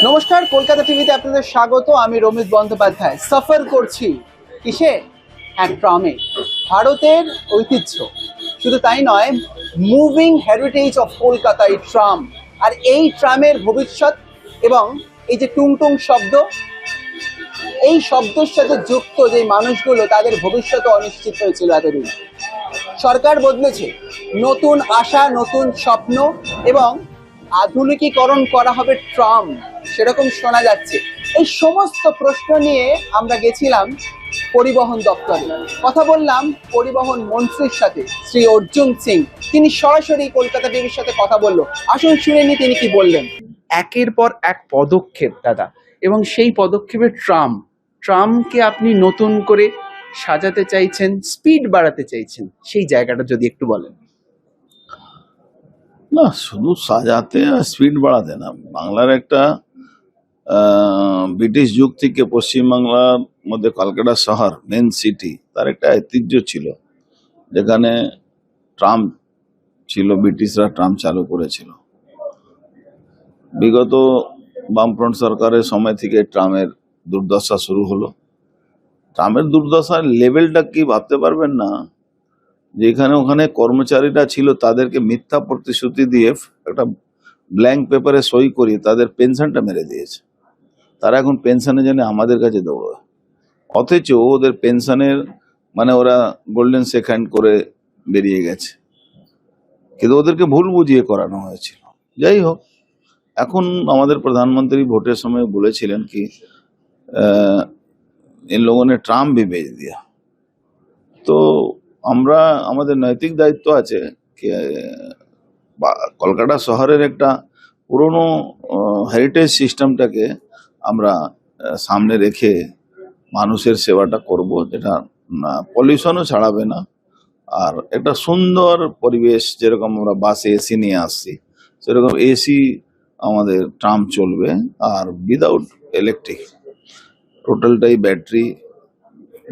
নমস্কার, কলকাতা টিভিতে আপনাদের স্বাগত। আমি রমিত বন্দ্যোপাধ্যায়। সফর করছি কিসে? হ্যাঁ, ট্রামে। ভারতের ঐতিহ্য, শুধু তাই নয়, মুভিং হেরিটেজ অফ কলকাতা এই ট্রাম। আর এই ট্রামের ভবিষ্যৎ এবং এই যে টুং টুং শব্দ, এই শব্দের সাথে যুক্ত যে মানুষগুলো, তাদের ভবিষ্যৎ অনিশ্চিত হয়েছিল এতদিন। সরকার বদলেছে, নতুন আশা, নতুন স্বপ্ন এবং আধুনিকীকরণ করা হবে ট্রাম, সেরকম শোনা যাচ্ছে। এই সমস্ত প্রশ্ন নিয়ে আমরা গেছিলাম পরিবহন দপ্তরে, কথা বললাম পরিবহন মন্ত্রীর সাথে, শ্রী অর্জুন সিং। তিনি সরাসরি কলকাতা টিভির সাথে কথা বললো। আসুন শুনে নি তিনি কি বললেন। একের পর এক পদক্ষেপ দাদা, এবং সেই পদক্ষেপে ট্রামকে আপনি নতুন করে সাজাতে চাইছেন, স্পিড বাড়াতে চাইছেন, সেই জায়গাটা যদি একটু বলেন। না, শুধু সাজাতে আর স্পিড বাড়াতে না, বাংলার একটা ব্রিটিশ যুগ থেকে পশ্চিমবাংলার মধ্যে কলকাতা শহর মেন সিটি, তার একটা ঐতিহ্য ছিল, যেখানে ট্রাম ছিল, ব্রিটিশরা ট্রাম চালু করেছিল। বিগত বামফ্রন্ট সরকারের সময় থেকে ট্রামের দুর্দশা শুরু হলো। ট্রামের দুর্দশার লেভেলটা কি ভাবতে পারবেন না, যেখানে ওখানে কর্মচারীরা ছিল, তাদেরকে মিথ্যা প্রতিশ্রুতি দিয়ে একটা ব্ল্যাঙ্ক পেপারে সই করিয়ে তাদের পেনশনটা মেরে দিয়েছে। তারা এখন পেনশনের জন্য আমাদের কাছে দৌড়ায়, অথচ ওদের পেনশনের মানে ওরা গোল্ডেন সেকেন্ড করে বেরিয়ে গেছে, কিন্তু ওদেরকে ভুল বুঝিয়ে করানো হয়েছিল। যাই হোক, এখন আমাদের প্রধানমন্ত্রী ভোটের সময় বলেছিলেন কি इन लोगों ने ट्राम भी भेज दिया। তো আমরা, আমাদের নৈতিক দায়িত্ব আছে কি কলকাতা শহরের একটা পুরনো হেরিটেজ সিস্টেমটাকে আমরা সামনে রেখে মানুষের সেবাটা করব, যেটা পলিউশনও ছাড়াবে না, আর একটা সুন্দর পরিবেশ। যেরকম আমরা বাসে এসি নিয়ে আসছি, সেরকম এসি আমাদের ট্রাম চলবে, আর উইদাউট ইলেকট্রিক, টোটালটাই ব্যাটারি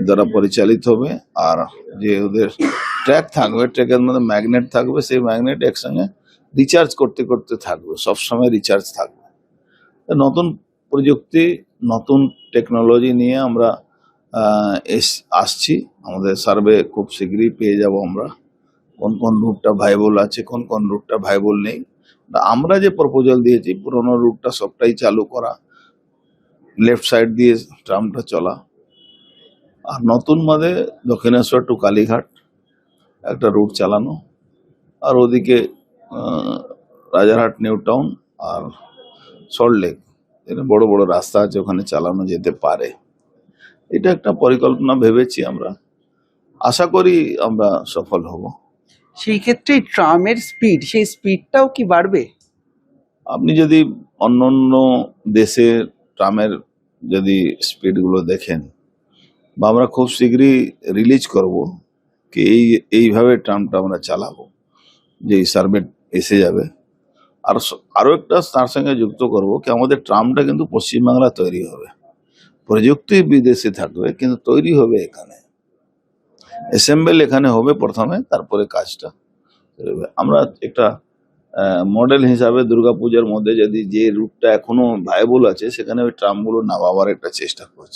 দ্বারা পরিচালিত হবে। আর যে ওদের ট্র্যাক থাকবে, ট্র্যাকের মধ্যে ম্যাগনেট থাকবে, সেই ম্যাগনেট একসঙ্গে রিচার্জ করতে করতে থাকবে, সবসময় রিচার্জ থাকবে। নতুন প্রযুক্তি, নতুন টেকনোলজি নিয়ে আমরা আসছি। আমাদের সার্ভে খুব শীঘ্রই পেয়ে যাব আমরা, কোন কোন রুটটা ভাইবল আছে, কোন কোন রুটটা ভাইবল নেই। আমরা যে প্রপোজাল দিয়েছি, পুরোনো রুটটা সবটাই চালু করা, লেফট সাইড দিয়ে ট্রামটা চলা, আর নতুন মাঝে দক্ষিণেশ্বর টু কালীঘাট একটা রুট চালানো, আর ওদিকে রাজারহাট নিউ টাউন আর সল্টলেক, বড় বড় রাস্তা আছে, ওখানে চালানো যেতে পারে। এটা একটা পরিকল্পনা ভেবেছি আমরা, আশা করি আমরা সফল হব। সেই ক্ষেত্রে ট্রামের স্পিড, সেই স্পিডটাও কি বাড়বে? আপনি যদি অন্য অন্য দেশের ট্রামের যদি স্পিডগুলো দেখেন, বা আমরা খুব শীঘ্রই রিলিজ করব কি এইভাবে ট্রামটা আমরা চালাবো, যে সার্ভে এসে যাবে। আর আরো একটা তার সঙ্গে যুক্ত করব কি আমাদের ট্রামটা কিন্তু পশ্চিমবাংলা তৈরি হবে, প্রযুক্তি বিদেশে থাকবে কিন্তু তৈরি হবে এখানে, অ্যাসেম্বল এখানে হবে প্রথমে, তারপরে কাজটা আমরা একটা মডেল হিসাবে দুর্গাপূজার মধ্যে যদি যে রুটটা এখনো ভাইবল আছে, সেখানে ওই ট্রামগুলো নামাবার একটা চেষ্টা করছি।